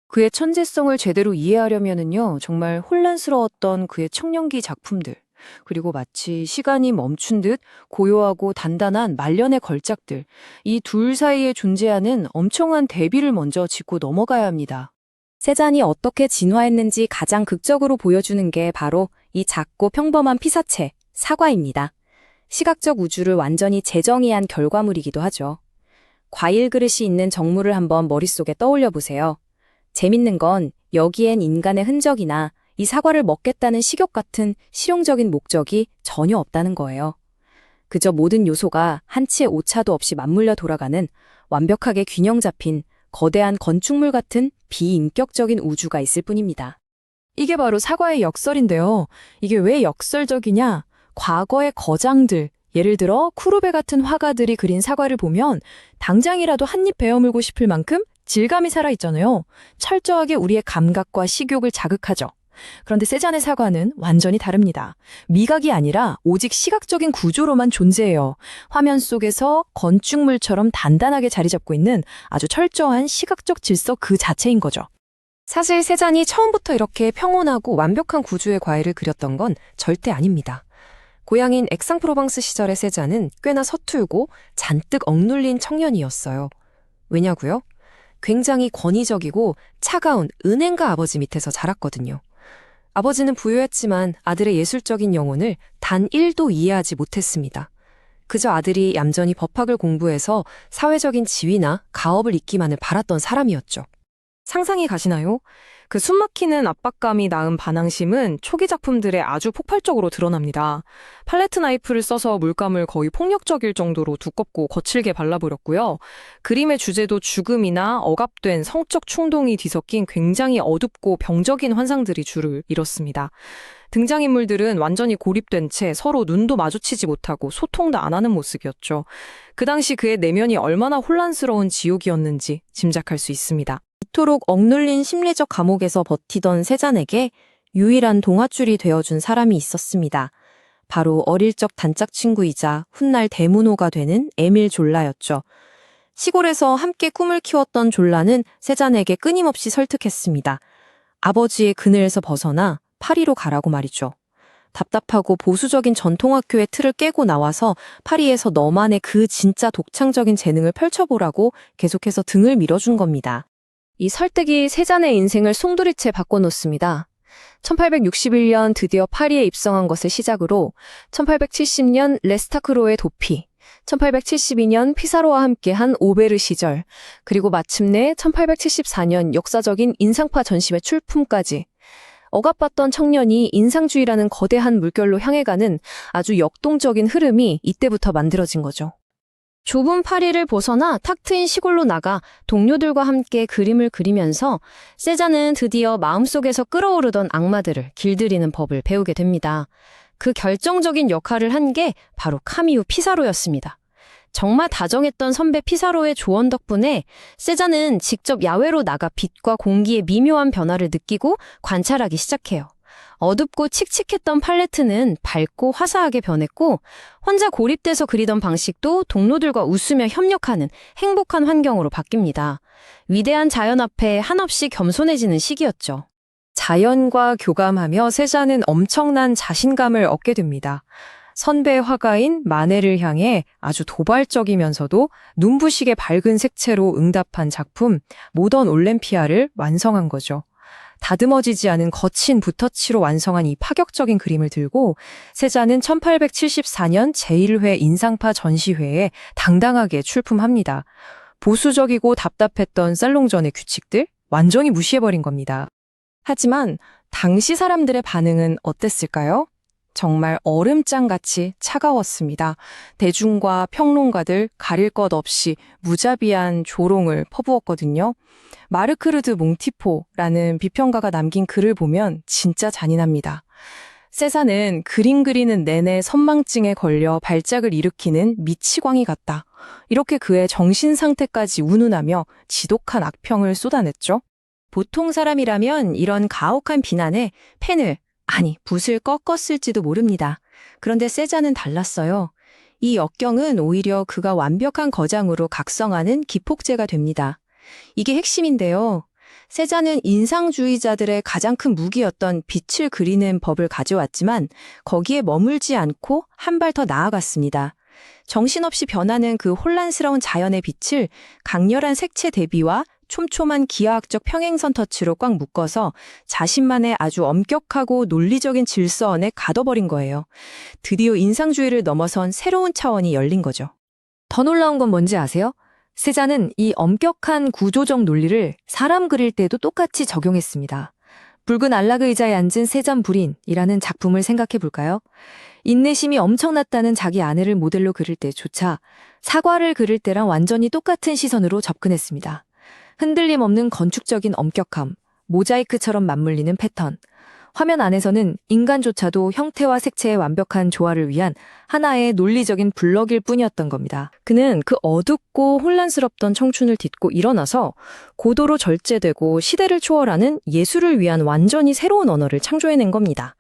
그의 천재성을 제대로 이해하려면은요, 정말 혼란스러웠던 그의 청년기 작품들, 그리고 마치 시간이 멈춘 듯 고요하고 단단한 말년의 걸작들, 이 둘 사이에 존재하는 엄청난 대비를 먼저 짚고 넘어가야 합니다. 세잔이 어떻게 진화했는지 가장 극적으로 보여주는 게 바로 이 작고 평범한 피사체, 사과입니다. 시각적 우주를 완전히 재정의한 결과물이기도 하죠. 과일 그릇이 있는 정물을 한번 머릿속에 떠올려 보세요. 재밌는 건 여기엔 인간의 흔적이나 이 사과를 먹겠다는 식욕 같은 실용적인 목적이 전혀 없다는 거예요. 그저 모든 요소가 한치의 오차도 없이 맞물려 돌아가는 완벽하게 균형 잡힌 거대한 건축물 같은 비인격적인 우주가 있을 뿐입니다. 이게 바로 사과의 역설인데요. 이게 왜 역설적이냐? 과거의 거장들, 예를 들어 쿠르베 같은 화가들이 그린 사과를 보면 당장이라도 한 입 베어물고 싶을 만큼 질감이 살아있잖아요. 철저하게 우리의 감각과 식욕을 자극하죠. 그런데 세잔의 사과는 완전히 다릅니다. 미각이 아니라 오직 시각적인 구조로만 존재해요. 화면 속에서 건축물처럼 단단하게 자리 잡고 있는 아주 철저한 시각적 질서 그 자체인 거죠. 사실 세잔이 처음부터 이렇게 평온하고 완벽한 구조의 과일을 그렸던 건 절대 아닙니다. 고향인 엑상프로방스 시절의 세잔은 꽤나 서툴고 잔뜩 억눌린 청년이었어요. 왜냐고요? 굉장히 권위적이고 차가운 은행가 아버지 밑에서 자랐거든요. 아버지는 부유했지만 아들의 예술적인 영혼을 단 1도 이해하지 못했습니다. 그저 아들이 얌전히 법학을 공부해서 사회적인 지위나 가업을 잇기만을 바랐던 사람이었죠. 상상이 가시나요? 그 숨막히는 압박감이 낳은 반항심은 초기 작품들에 아주 폭발적으로 드러납니다. 팔레트 나이프를 써서 물감을 거의 폭력적일 정도로 두껍고 거칠게 발라버렸고요. 그림의 주제도 죽음이나 억압된 성적 충동이 뒤섞인 굉장히 어둡고 병적인 환상들이 주를 이뤘습니다. 등장인물들은 완전히 고립된 채 서로 눈도 마주치지 못하고 소통도 안 하는 모습이었죠. 그 당시 그의 내면이 얼마나 혼란스러운 지옥이었는지 짐작할 수 있습니다. 이토록 억눌린 심리적 감옥에서 버티던 세잔에게 유일한 동아줄이 되어준 사람이 있었습니다. 바로 어릴 적 단짝 친구이자 훗날 대문호가 되는 에밀 졸라였죠. 시골에서 함께 꿈을 키웠던 졸라는 세잔에게 끊임없이 설득했습니다. 아버지의 그늘에서 벗어나 파리로 가라고 말이죠. 답답하고 보수적인 전통학교의 틀을 깨고 나와서 파리에서 너만의 그 진짜 독창적인 재능을 펼쳐보라고 계속해서 등을 밀어준 겁니다. 이 설득이 세잔의 인생을 송두리째 바꿔놓습니다. 1861년 드디어 파리에 입성한 것을 시작으로 1870년 레스타크로의 도피, 1872년 피사로와 함께한 오베르 시절, 그리고 마침내 1874년 역사적인 인상파 전시회 출품까지 억압받던 청년이 인상주의라는 거대한 물결로 향해가는 아주 역동적인 흐름이 이때부터 만들어진 거죠. 좁은 파리를 벗어나 탁 트인 시골로 나가 동료들과 함께 그림을 그리면서 세잔은 드디어 마음속에서 끓어오르던 악마들을 길들이는 법을 배우게 됩니다. 그 결정적인 역할을 한 게 바로 카미우 피사로였습니다. 정말 다정했던 선배 피사로의 조언 덕분에 세잔은 직접 야외로 나가 빛과 공기의 미묘한 변화를 느끼고 관찰하기 시작해요. 어둡고 칙칙했던 팔레트는 밝고 화사하게 변했고 혼자 고립돼서 그리던 방식도 동료들과 웃으며 협력하는 행복한 환경으로 바뀝니다. 위대한 자연 앞에 한없이 겸손해지는 시기였죠. 자연과 교감하며 세잔은 엄청난 자신감을 얻게 됩니다. 선배 화가인 마네를 향해 아주 도발적이면서도 눈부시게 밝은 색채로 응답한 작품 모던 올렘피아를 완성한 거죠. 다듬어지지 않은 거친 붓터치로 완성한 이 파격적인 그림을 들고 세잔은 1874년 제1회 인상파 전시회에 당당하게 출품합니다. 보수적이고 답답했던 살롱전의 규칙들 완전히 무시해버린 겁니다. 하지만 당시 사람들의 반응은 어땠을까요? 정말 얼음장같이 차가웠습니다. 대중과 평론가들 가릴 것 없이 무자비한 조롱을 퍼부었거든요. 마르크르드 몽티포라는 비평가가 남긴 글을 보면 진짜 잔인합니다. 세잔은 그림 그리는 내내 선망증에 걸려 발작을 일으키는 미치광이 같다. 이렇게 그의 정신 상태까지 운운하며 지독한 악평을 쏟아냈죠. 보통 사람이라면 이런 가혹한 비난에 펜을, 아니 붓을 꺾었을지도 모릅니다. 그런데 세잔은 달랐어요. 이 역경은 오히려 그가 완벽한 거장으로 각성하는 기폭제가 됩니다. 이게 핵심인데요. 세자는 인상주의자들의 가장 큰 무기였던 빛을 그리는 법을 가져왔지만 거기에 머물지 않고 한 발 더 나아갔습니다. 정신없이 변하는 그 혼란스러운 자연의 빛을 강렬한 색채 대비와 촘촘한 기하학적 평행선 터치로 꽉 묶어서 자신만의 아주 엄격하고 논리적인 질서 안에 가둬버린 거예요. 드디어 인상주의를 넘어선 새로운 차원이 열린 거죠. 더 놀라운 건 뭔지 아세요? 세자는 이 엄격한 구조적 논리를 사람 그릴 때도 똑같이 적용했습니다. 붉은 안락 의자에 앉은 세잔 불인이라는 작품을 생각해 볼까요? 인내심이 엄청났다는 자기 아내를 모델로 그릴 때조차 사과를 그릴 때랑 완전히 똑같은 시선으로 접근했습니다. 흔들림 없는 건축적인 엄격함, 모자이크처럼 맞물리는 패턴. 화면 안에서는 인간조차도 형태와 색채의 완벽한 조화를 위한 하나의 논리적인 블럭일 뿐이었던 겁니다. 그는 그 어둡고 혼란스럽던 청춘을 딛고 일어나서 고도로 절제되고 시대를 초월하는 예술을 위한 완전히 새로운 언어를 창조해낸 겁니다.